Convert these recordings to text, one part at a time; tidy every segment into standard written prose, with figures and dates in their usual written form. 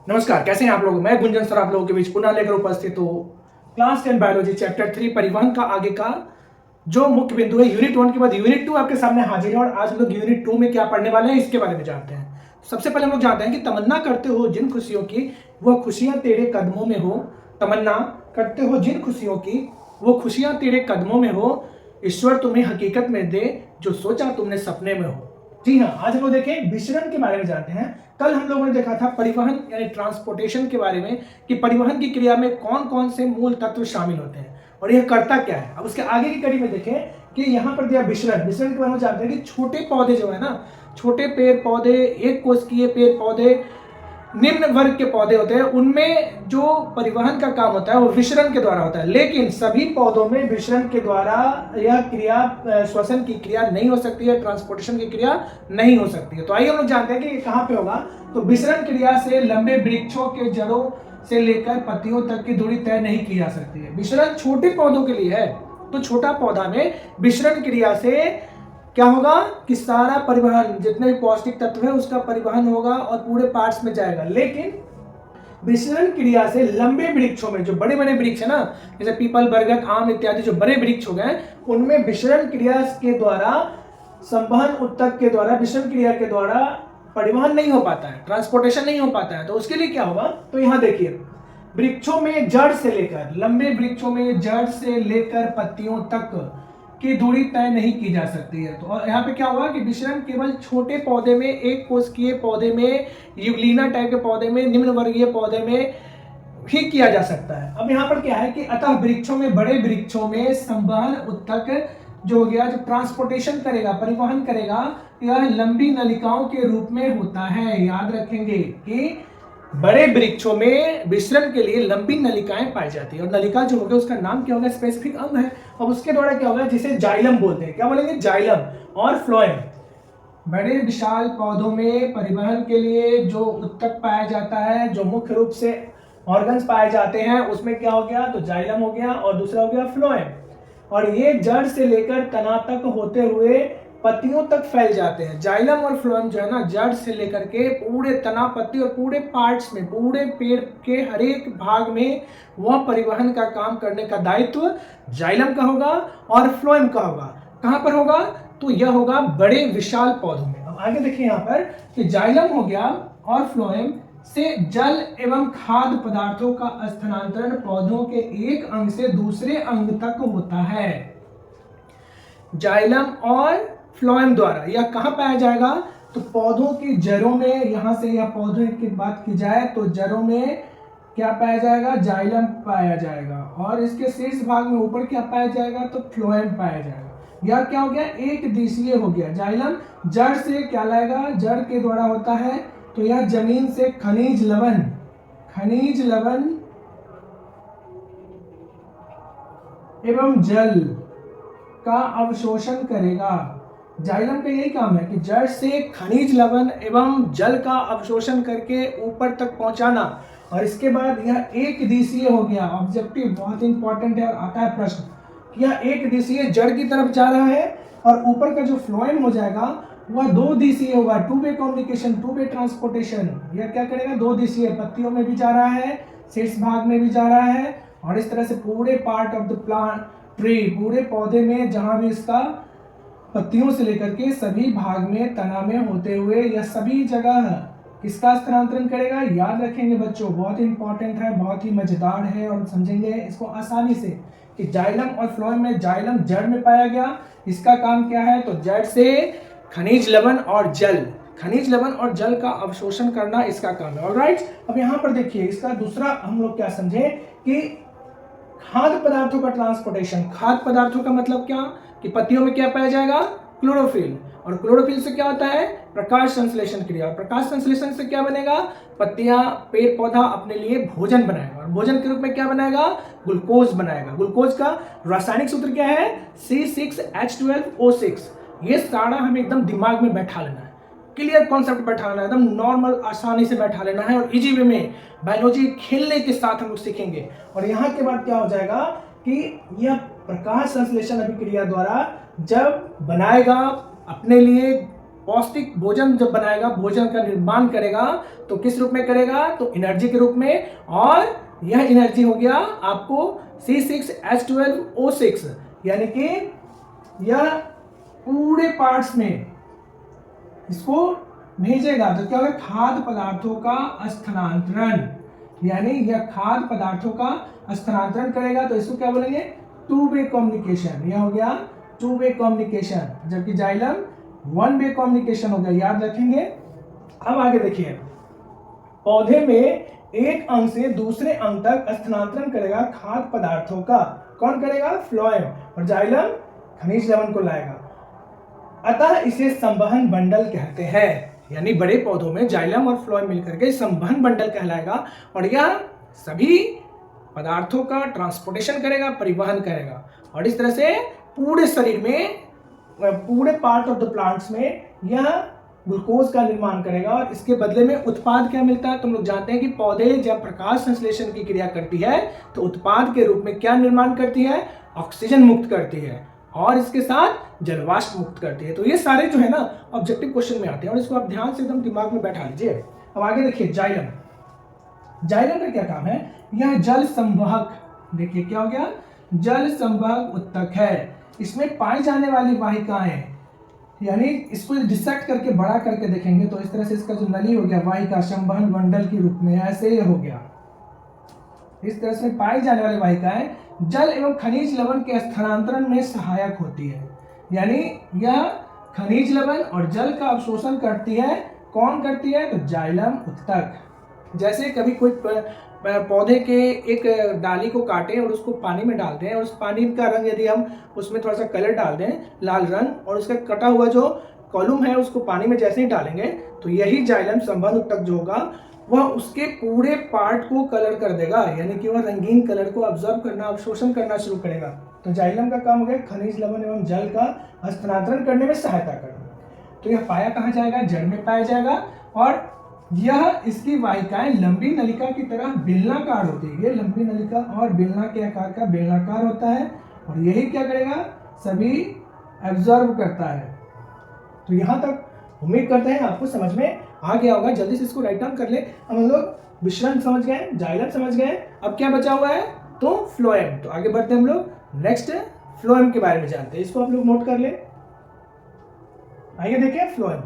नमस्कार, कैसे हैं आप लोग। मैं गुंजन सर आप लोगों के बीच पुनः लेकर उपस्थित हूँ। क्लास 10 बायोलॉजी चैप्टर 3 परिवहन का आगे का जो मुख्य बिंदु है यूनिट 1 के बाद यूनिट 2 आपके सामने हाजिर है और आज हम लोग यूनिट 2 में क्या पढ़ने वाले हैं इसके बारे में जानते हैं। सबसे पहले हम लोग जानते हैं कि तमन्ना करते हो जिन खुशियों की वो खुशियां तेरे कदमों में हो। तमन्ना करते हो जिन खुशियों की वो खुशियां तेरे कदमों में हो, ईश्वर तुम्हें हकीकत में दे जो सोचा तुमने सपने में हो। जी हाँ, आज हम लोग देखें विचरण के बारे में जानते हैं। कल हम लोगों ने देखा था परिवहन यानी ट्रांसपोर्टेशन के बारे में कि परिवहन की क्रिया में कौन कौन से मूल तत्व शामिल होते हैं और यह करता क्या है। अब उसके आगे की कड़ी में देखें कि यहाँ पर दिया विचरण के बारे में जानते हैं कि छोटे पौधे जो है ना, छोटे पेड़ पौधे, एक कोशिकीय पेड़ पौधे, निम्न वर्ग के पौधे होते हैं, उनमें जो परिवहन का काम होता है वो विचरण के द्वारा होता है। लेकिन सभी पौधों में विचरण के द्वारा यह क्रिया, श्वसन की क्रिया नहीं हो सकती है, ट्रांसपोर्टेशन की क्रिया नहीं हो सकती है। तो आइए हम लोग जानते हैं कि कहाँ पे होगा। तो विचरण क्रिया से लंबे वृक्षों के जड़ों से लेकर पत्तियों तक की दूरी तय नहीं की जा सकती है। विचरण छोटे पौधों के लिए है, तो छोटा पौधा में विचरण क्रिया से क्या होगा कि सारा परिवहन, जितने भी पौष्टिक तत्व है उसका परिवहन होगा और पूरे पार्ट्स में जाएगा। लेकिन विचरण क्रिया से लंबे वृक्षों में, जो बड़े बड़े वृक्ष है ना, जैसे पीपल, बरगद, आम इत्यादि जो बड़े वृक्ष हो गए, उनमें विचरण क्रिया के द्वारा, संवहन उत्तक के द्वारा, विचरण क्रिया के द्वारा परिवहन नहीं हो पाता है, ट्रांसपोर्टेशन नहीं हो पाता है। तो उसके लिए क्या होगा, तो यहाँ देखिए, वृक्षों में जड़ से लेकर, लंबे वृक्षों में जड़ से लेकर पत्तियों तक की दूरी तय नहीं की जा सकती है। तो यहाँ पे क्या हुआ कि विचरण केवल छोटे पौधे में, एक कोशिकीय पौधे में, यूग्लिना टाइप के पौधे में, निम्न वर्गीय पौधे में ही किया जा सकता है। अब यहाँ पर क्या है कि अतः वृक्षों में, बड़े वृक्षों में संवहन उत्तक जो हो गया, जो ट्रांसपोर्टेशन करेगा, परिवहन करेगा, यह लंबी नलिकाओं के रूप में होता है। याद रखेंगे कि बड़े वृक्षों में विचरण के लिए लंबी नलिकाएं पाई जाती है और नलिका जो होगा उसका नाम क्या होगा, स्पेसिफिक अंग है। अब उसके द्वारा क्या होगा, जिसे जाइलम बोलते हैं। क्या बोलेंगे, जाइलम और फ्लोएम। बड़े विशाल पौधों में परिवहन के लिए जो उत्तक पाया जाता है, जो मुख्य रूप से ऑर्गन्स पाए जाते हैं, उसमें क्या हो गया, तो जाइलम हो गया और दूसरा हो गया फ्लोएम। और ये जड़ से लेकर तना तक होते हुए पत्तियों तक फैल जाते हैं। जाइलम और फ्लोएम जो है ना, जड़ से लेकर के पूरे तना, पत्ती और पूरे पार्ट्स में, पूरे पेड़ के हर एक भाग में वह परिवहन का काम करने का दायित्व जाइलम का होगा और फ्लोएम का होगा। कहां पर होगा, तो यह होगा बड़े विशाल पौधों में। अब आगे देखिए यहाँ पर कि जाइलम हो गया और फ्लोएम से जल एवं खाद्य पदार्थों का स्थानांतरण पौधों के एक अंग से दूसरे अंग तक होता है। जाइलम और फ्लोएम द्वारा यह कहां पाया जाएगा, तो पौधों की जड़ों में। यहां से यह पौधों की बात की जाए तो जड़ों में क्या पाया जाएगा, जाइलम पाया जाएगा और इसके शीर्ष भाग में ऊपर क्या पाया जाएगा, तो फ्लोएम पाया जाएगा। यह क्या हो गया, एक दिशीय हो गया। जाइलम जड़ से क्या लाएगा, जड़ के द्वारा होता है, तो यह जमीन से खनिज लवण एवं जल का अवशोषण करेगा। जाइलम का यही काम है कि जड़ से खनिज लवण एवं जल का अवशोषण करके ऊपर तक पहुंचाना। और इसके बाद यह एक दिशीय हो गया। ऑब्जेक्टिव बहुत इंपॉर्टेंट है और आता है प्रश्न, यह एक दिशीय जड़ की तरफ जा रहा है और ऊपर का जो फ्लोएम हो जाएगा वह दो दिशीय होगा, two way communication, two way transportation. यह क्या करेगा, दो दिशीय, पत्तियों में भी जा रहा है, शीर्ष भाग में भी जा रहा है और इस तरह से पूरे part of the plant tree, पूरे पौधे में जहां भी इसका पत्तियों से लेकर के सभी भाग में, तना में होते हुए यह सभी जगह किसका स्थानांतरण करेगा। याद रखेंगे बच्चों, बहुत इंपॉर्टेंट है, बहुत ही मजेदार है और समझेंगे इसको आसानी से कि जाइलम और फ्लोएम में, जाइलम जड़ में पाया गया, इसका काम क्या है, तो जड़ से खनिज लवण और जल का अवशोषण करना इसका काम है। ऑलराइट, अब यहाँ पर देखिए इसका दूसरा हम लोग क्या समझे कि खाद्य पदार्थों का ट्रांसपोर्टेशन। खाद्य पदार्थों का मतलब क्या, कि पत्तियों में क्या पाया जाएगा, क्लोरोफिल, और क्लोरोफिल से क्या होता है, प्रकाश संश्लेषण क्रिया। और प्रकाश संश्लेषण से क्या बनेगा, पत्तियां, पेड़ पौधा अपने लिए भोजन बनाएगा और भोजन के रूप में क्या बनाएगा, ग्लूकोज बनाएगा। ग्लूकोज का रासायनिक सूत्र क्या है, C6H12O6। ये सारा हमें एकदम दिमाग में बैठा लेना है, क्लियर कॉन्सेप्ट बैठा लेना है, एकदम नॉर्मल आसानी से बैठा लेना है और इजी वे में बायोलॉजी खेलने के साथ हम लोग सीखेंगे। और यहाँ के बाद क्या हो जाएगा कि यह प्रकाश संश्लेषण अभिक्रिया द्वारा जब बनाएगा अपने लिए पौष्टिक भोजन जब बनाएगा, भोजन का निर्माण करेगा, तो किस रूप में करेगा, तो एनर्जी के रूप में। और यह एनर्जी हो गया आपको C6H12O6, यानी कि यह पूरे पार्ट्स में इसको भेजेगा। तो क्या होगा, खाद्य पदार्थों का स्थानांतरण, यानी यह खाद्य पदार्थों का स्थानांतरण करेगा। तो इसको क्या बोलेंगे, टू वे कम्युनिकेशन। यह हो गया टू वे कम्युनिकेशन, जबकि जाइलम वन वे कम्युनिकेशन हो गया, याद रखेंगे। अब आगे देखिए, पौधे में एक अंग से दूसरे अंग तक स्थानांतरण करेगा खाद्य पदार्थों का। कौन करेगा, फ्लोएम। और जाइलम खनिज लवण को लाएगा, अतः इसे संवहन बंडल कहते हैं। यानी बड़े पौधों में जाइलम और फ्लोएम मिलकर के संवहन बंडल कहलाएगा, और यह सभी पदार्थों का ट्रांसपोर्टेशन करेगा, परिवहन करेगा। और इस तरह से पूरे शरीर में, पूरे पार्ट ऑफ द प्लांट्स में यह ग्लूकोज का निर्माण करेगा। और इसके बदले में उत्पाद क्या मिलता है, तुम लोग जानते हैं कि पौधे जब प्रकाश संश्लेषण की क्रिया करती है तो उत्पाद के रूप में क्या निर्माण करती है, ऑक्सीजन मुक्त करती है, और इसके साथ जलवाष्प मुक्त करती है। तो ये सारे जो है ना ऑब्जेक्टिव क्वेश्चन में आते हैं, और इसको आप ध्यान से एकदम दिमाग में बैठा लीजिए। अब आगे देखिए, जाइलम। जाइलम का क्या काम है, यह जल संवाहक, देखिए क्या हो गया, जल संवाहक उत्तक है। इसमें पाई जाने वाली वाहिकाएं, यानी इसको डिसेक्ट करके बड़ा करके देखेंगे तो इस तरह से इसका जो नली हो गया, वाहिका संवहन बंडल के रूप में ऐसे ही हो गया। इस तरह से पाई जाने वाली वाहिकाएं जल एवं खनिज लवण के स्थानांतरण में सहायक होती है। यानी यह खनिज लवण और जल का अवशोषण करती है। कौन करती है, तो जाइलम उत्तक। जैसे कभी कोई पौधे के एक डाली को काटें और उसको पानी में डाल दें, और उस पानी का रंग यदि हम उसमें थोड़ा सा कलर डाल दें, लाल रंग, और उसका कटा हुआ जो कॉलम है उसको पानी में जैसे ही डालेंगे तो यही जाइलम संवहन उत्तक जो होगा वह उसके पूरे पार्ट को कलर कर देगा, यानी कि वह रंगीन कलर को ऑब्जर्व करना, अवशोषण करना शुरू करेगा। तो जाइलम का काम हो गया खनिज लवण एवं जल का स्थानांतरण करने में सहायता करना। तो यह पाया कहाँ जाएगा, जड़ में पाया जाएगा, और यह इसकी वाहिकाएं लंबी नलिका की तरह बेलनाकार होती है। ये लंबी नलिका और बेलना के आकार का बेलनाकार होता है, और यही क्या करेगा, सभी एब्जॉर्ब करता है। तो यहाँ तक उम्मीद करते हैं आपको समझ में आ गया होगा। जल्दी से इसको राइट डाउन कर ले। हम लोग विश्रांत समझ गए, जाइलम समझ गए, अब क्या बचा हुआ है, तो फ्लोएम। तो आगे बढ़ते हैं हम लोग नेक्स्ट फ्लोएम के बारे में जानते हैं। इसको आप लोग नोट कर ले। आइए देखिए फ्लोएम।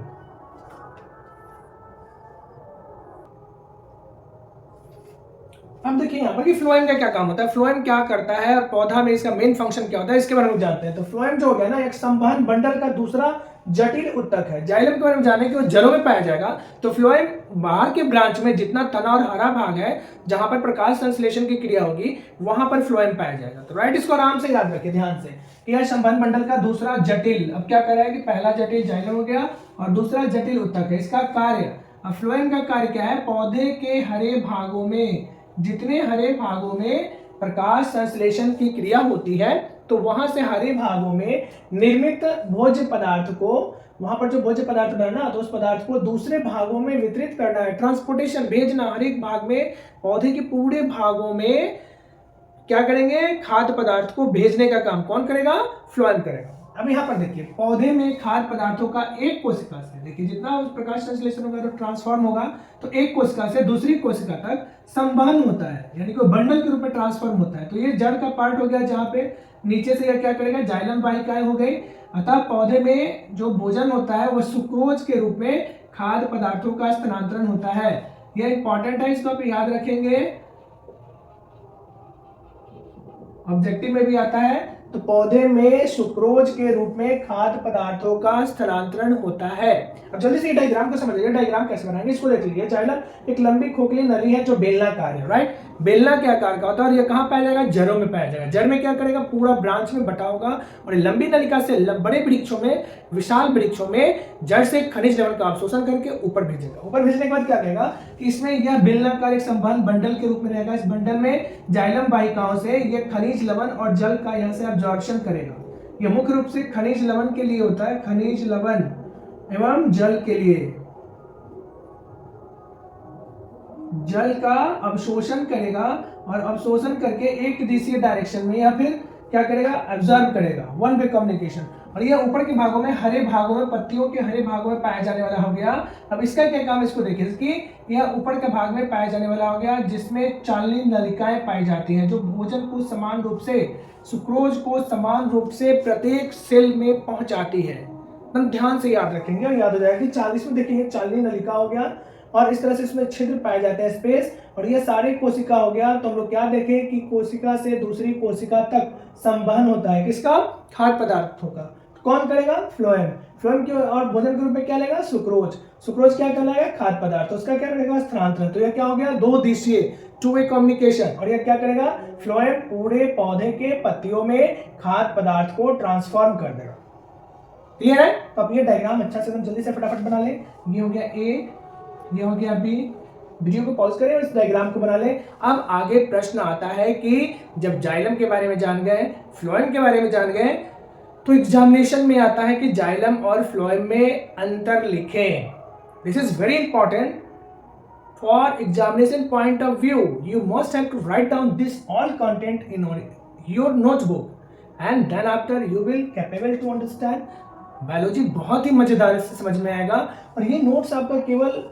अब देखिए यहाँ पर कि फ्लोएम का क्या काम होता है, फ्लोएम क्या करता है, और पौधा में इसका मेन फंक्शन क्या होता है, इसके बारे में जानते हैं। तो फ्लोएम जो हो गया ना, एक संवहन बंडल का दूसरा जटिल उत्तक है। जाइलम के बारे में जाने कि वो जड़ों में पाया जाएगा। तो फ्लोएम बाहर के ब्रांच में जितना तना और हरा भाग है, जहां पर प्रकाश संश्लेषण की क्रिया होगी, वहां पर फ्लोएम पाया जाएगा। तो राइट, इसको आराम से याद रखिए ध्यान से कि यह संवहन बंडल का दूसरा जटिल, अब क्या कर रहा है कि पहला जटिल जाइलम हो गया और दूसरा जटिल उत्तक है। इसका कार्य, अब फ्लोएम का कार्य क्या है, पौधे के हरे भागों में, जितने हरे भागों में प्रकाश संश्लेषण की क्रिया होती है, तो वहां से हरे भागों में निर्मित भोज्य पदार्थ को, वहां पर जो भोज्य पदार्थ बना, तो उस पदार्थ को दूसरे भागों में वितरित करना है, ट्रांसपोर्टेशन, भेजना। हर एक भाग में, पौधे के पूरे भागों में क्या करेंगे, खाद्य पदार्थ को भेजने का काम कौन करेगा, फ्लोएम करेगा। अब यहाँ पर देखिए, पौधे में खाद्य पदार्थों का एक कोशिका से, देखिए जितना उस प्रकाश संश्लेषण होगा तो ट्रांसफॉर्म होगा, तो एक कोशिका से दूसरी कोशिका तक संवहन होता है, यानी कि बंडल के रूप में ट्रांसफॉर्म होता है। तो ये जड़ का पार्ट हो गया, जहाँ पे नीचे से यह क्या करेगा, जाइलम वाहिकाएं हो गई। अतः पौधे में जो भोजन होता है वह सुक्रोज के रूप में खाद्य पदार्थों का स्थानांतरण होता है। यह इंपॉर्टेंट है, इसको आप याद रखेंगे, ऑब्जेक्टिव में भी आता है। तो पौधे में सुक्रोज के रूप में खाद्य पदार्थों का स्थानांतरण होता है। अब जल्दी से डायग्राम को समझिए, डायग्राम कैसे बनाएंगे इसको देख लीजिए। जाइलम एक लंबी खोखली नली है जो बेलनाकार है, राइट, बेलना के आकार का होता है, और ये कहाँ पाया जाएगा, जड़ों में पाया जाएगा। जड़ में क्या करेगा, पूरा ब्रांच में बटा होगा, और लंबी नलिका से बड़े वृक्षों में, विशाल वृक्षों में जड़ से खनिज लवण का अवशोषण करके ऊपर भेजेगा। ऊपर भेजने के बाद क्या करेगा कि इसमें यह बेलनाकार एक संवहन बंडल के रूप में रहेगा। इस बंडल में जाइलम वाहिकाओं से ये खनिज लवण और जल का यहाँ से अब्जॉर्प्शन करेगा। यह मुख्य रूप से खनिज लवण के लिए होता है, खनिज लवण एवं जल के लिए, जल का अवशोषण करेगा, और अवशोषण करके एक दिशीय डायरेक्शन में, या फिर क्या करेगा, एब्जॉर्ब करेगा, वन वे कम्युनिकेशन। और यह ऊपर के भागों में, हरे भागों में, पत्तियों के हरे भागों में पाया जाने वाला हो गया। अब इसका क्या काम, इसको देखिए कि यह ऊपर के भाग में पाया जाने वाला हो गया जिसमें चालनी नलिकाएं पाई जाती हैं जो भोजन को समान रूप से, सुक्रोज को समान रूप से प्रत्येक सेल में पहुंचाती है। हम ध्यान से याद रखेंगे और याद हो जाएगा कि 40 में देखेंगे चालनी नलिका हो गया और इस तरह से इसमें छिद्र पाए जाते हैं, स्पेस, और ये सारे कोशिका हो गया। तो हम लोग क्या देखें कि कोशिका से दूसरी कोशिका तक संवहन होता है किसका, खाद्य पदार्थों का। कौन करेगा, फ्लोएम। फ्लोएम के और भोजन के रूप में क्या लेगा, सुक्रोज। सुक्रोज क्या कहलाएगा, खाद्य पदार्थ। तो उसका क्या करेगा, स्थानांतरण। तो यह क्या हो गया, दो दिशीय, टू वे कम्युनिकेशन। और यह क्या करेगा, फ्लोएम पूरे पौधे के पत्तियों में खाद्य पदार्थ को ट्रांसफॉर्म कर देगा। क्लियर है। तो अब ये डायग्राम अच्छा से जल्दी से फटाफट बना ले। ये हो गया ए, ये हो गया बी। वीडियो को पॉज करें और इस डायग्राम को बना लें। अब आगे प्रश्न आता है कि जब जाइलम के बारे में जान गए, फ्लोएम के बारे में जान गए, तो एग्जामिनेशन में आता है कि जाइलम और फ्लोएम में अंतर लिखें। This is very important for examination point of view. You must have to write down this all content in your notebook and then after you will capable to understand. Biology बहुत ही मजेदार से समझ में आएगा और ये नोट्स आपका केवल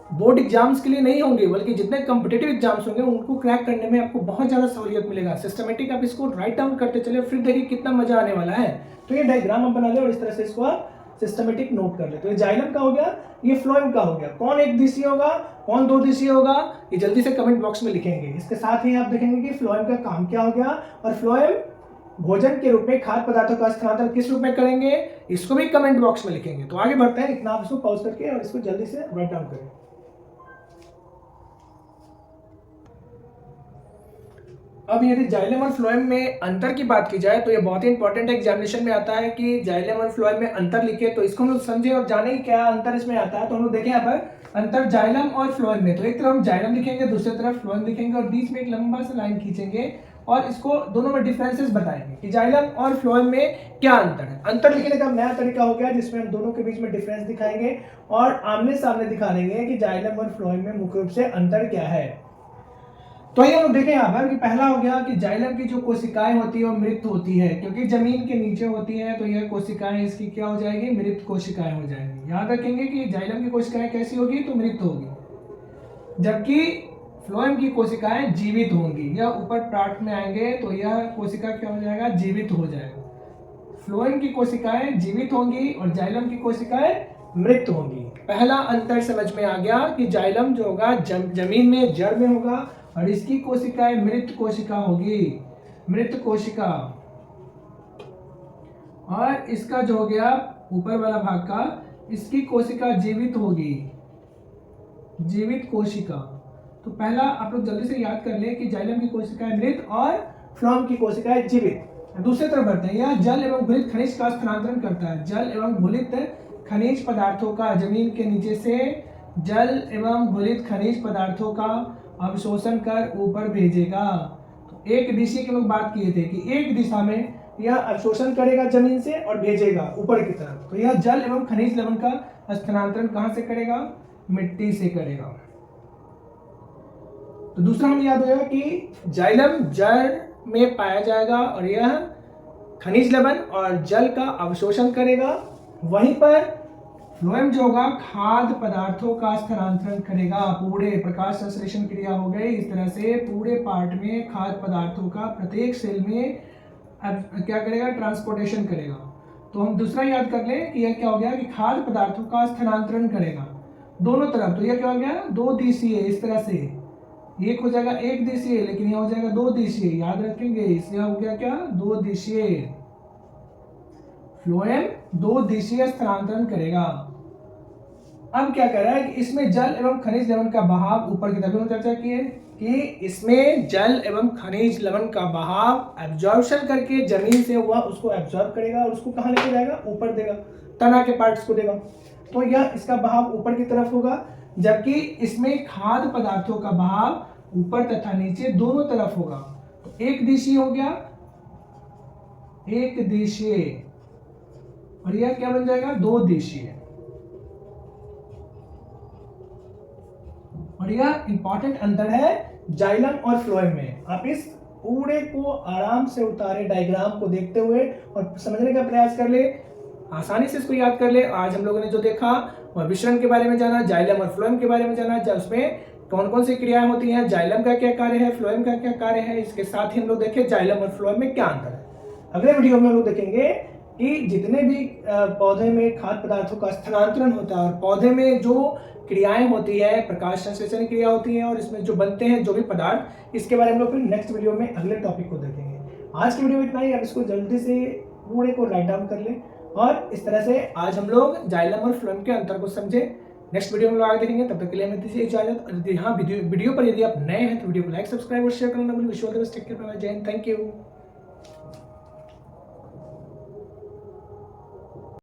बोर्ड एग्जाम्स के लिए नहीं होंगे बल्कि जितने कॉम्पिटिटिव एग्जाम्स होंगे उनको क्रैक करने में आपको बहुत ज़्यादा सहूलियत मिलेगा। सिस्टमेटिक आप इसको राइट डाउन करते चले, फिर देखिए कितना मजा आने वाला है। तो ये डायग्राम आप बना ले और इस तरह से इसको आप सिस्टमेटिक नोट कर ले। तो ये जाइलम का हो गया, ये फ्लोएम का हो गया। कौन एक दिशीय होगा, कौन दो दिशीय होगा, ये जल्दी से कमेंट बॉक्स में लिखेंगे। इसके साथ ही आप देखेंगे कि फ्लोएम का काम क्या हो गया और फ्लोएम भोजन के रूप में खाद्य पदार्थों का स्थानांतरण किस रूप में करेंगे, इसको भी कमेंट बॉक्स में लिखेंगे। तो आगे बढ़ते हैं, इतना आप इसको पॉज करके और इसको जल्दी से राइट डाउन करें। अब यदि जाइलम और फ्लोएम में अंतर की बात की जाए तो ये बहुत ही इंपॉर्टेंट है, एग्जामिनेशन में आता है कि जाइलम और फ्लोएम में अंतर लिखे। तो इसको हम लोग समझे और जाने क्या अंतर इसमें आता है। तो हम लोग देखें यहाँ पर अंतर जाइलम और फ्लोएम में। तो एक तरफ हम जाइलम लिखेंगे, दूसरी तरफ फ्लोएम लिखेंगे और बीच में एक लंबा सा लाइन खींचेंगे और इसको दोनों में डिफरेंसेस बताएंगे कि जाइलम और फ्लोएम में क्या अंतर है। अंतर लिखने का नया तरीका हो गया जिसमें हम दोनों के बीच में डिफरेंस दिखाएंगे और आमने सामने दिखा देंगे कि जाइलम और फ्लोएम में मुख्य रूप से अंतर क्या है। तो ये हम देखें यहाँ पर कि पहला हो गया कि जाइलम की जो कोशिकाएं होती है वो मृत होती है क्योंकि जमीन के नीचे होती है। तो यह कोशिकाएं इसकी क्या हो जाएगी, मृत कोशिकाएं हो जाएंगी। याद रखेंगे कि जाइलम की कोशिकाएं कैसी होगी, तो मृत होगी, जबकि फ्लोएम की कोशिकाएं जीवित होंगी। यह ऊपर पार्ट में आएंगे तो यह कोशिका क्या हो जाएगा, जीवित हो जाएगा। फ्लोएम की कोशिकाएं जीवित होंगी और जाइलम की कोशिकाएं मृत होंगी। पहला अंतर समझ में आ गया कि जाइलम जो होगा जमीन में जड़ में होगा और इसकी कोशिकाएं मृत कोशिका होगी, मृत कोशिका। और इसका जो हो गया ऊपर वाला भाग का, इसकी कोशिका जीवित होगी, जीवित कोशिका। तो पहला आप लोग जल्दी से याद कर ले कि जाइलम की कोशिकाएं मृत और फ्लोएम की कोशिकाएं जीवित। दूसरे तरफ बढ़ते हैं, यह जल एवं घुलित खनिज का स्थानांतरण करता है। जल एवं घुलित खनिज पदार्थों का जमीन के नीचे से जल एवं घुलित खनिज पदार्थों का अवशोषण कर ऊपर भेजेगा। तो एक दिशा की लोग बात किए थे कि एक दिशा में यह अवशोषण करेगा जमीन से और भेजेगा ऊपर की तरफ। तो यह जल एवं खनिज लवण का स्थानांतरण कहां से करेगा, मिट्टी से करेगा। तो दूसरा हमें याद होगा कि जाइलम जड़ में पाया जाएगा और यह खनिज लवण और जल का अवशोषण करेगा। वहीं पर फ्लोएम जो होगा खाद्य पदार्थों का स्थानांतरण करेगा। पूरे प्रकाश संश्लेषण क्रिया हो गई इस तरह से पूरे पार्ट में खाद्य पदार्थों का प्रत्येक सेल में क्या करेगा, ट्रांसपोर्टेशन करेगा। तो हम दूसरा याद कर लें कि यह क्या हो गया कि खाद्य पदार्थों का स्थानांतरण करेगा दोनों तरफ। तो यह क्या हो गया, दो दिशीय। इस तरह से एक हो जाएगा एक दिशीय, लेकिन यह हो जाएगा दो दिशीय। याद रखेंगे, इसलिए हो गया क्या, दो दिशीय। फ्लोएम दो दिशीय स्थानांतरण करेगा। अब क्या कर रहा है कि इसमें जल एवं खनिज लवण का बहाव ऊपर की तरफ चर्चा की है कि इसमें जल एवं खनिज लवण का बहाव एब्जॉर्प्शन करके जमीन से हुआ उसको एब्जॉर्ब करेगा और उसको कहां लेके जाएगा, ऊपर देगा, तना के पार्ट्स को देगा। तो यह इसका बहाव ऊपर की तरफ होगा, जबकि इसमें खाद्य पदार्थों का बहाव ऊपर तथा नीचे दोनों तरफ होगा। तो एक दिशीय हो गया, एक दिशीय, और यह क्या बन जाएगा, दो दिशीय। और यह इंपॉर्टेंट अंतर है जाइलम और फ्लोएम में। आप इस पूरे को आराम से उतारे डायग्राम को देखते हुए और समझने का प्रयास कर ले, आसानी से इसको याद कर ले। आज हम लोगों ने जो देखा वह विसरण के बारे में जाना, जाइलम और फ्लोएम के बारे में जाना, उसमें कौन कौन सी क्रियाएं होती हैं, जाइलम का क्या कार्य है, फ्लोएम का क्या कार्य है। इसके साथ ही हम लोग देखे जाइलम और फ्लोएम में क्या अंतर है। अगले वीडियो में हम लोग देखेंगे कि जितने भी पौधे में खाद्य पदार्थों का स्थानांतरण होता है और पौधे में जो क्रियाएं होती है, प्रकाश संश्लेषण क्रिया होती है और इसमें जो बनते हैं जो भी पदार्थ, इसके बारे में हम लोग फिर नेक्स्ट वीडियो में अगले टॉपिक को देखेंगे। आज की वीडियो में इतना ही। अब इसको जल्दी से पूरे को राइट डाउन कर ले और इस तरह से आज हम लोग जाइलम और फ्लोएम के अंतर को समझे। नेक्स्ट वीडियो में लोग आगे देखेंगे। तब तक के लिए हमें दीजिए इजाजत। और हाँ, वीडियो पर यदि आप नए हैं तो वीडियो को लाइक, सब्सक्राइब और शेयर करना ना भूलिए। Wish you all the best, take care, bye bye, जय हिंद, थैंक यू।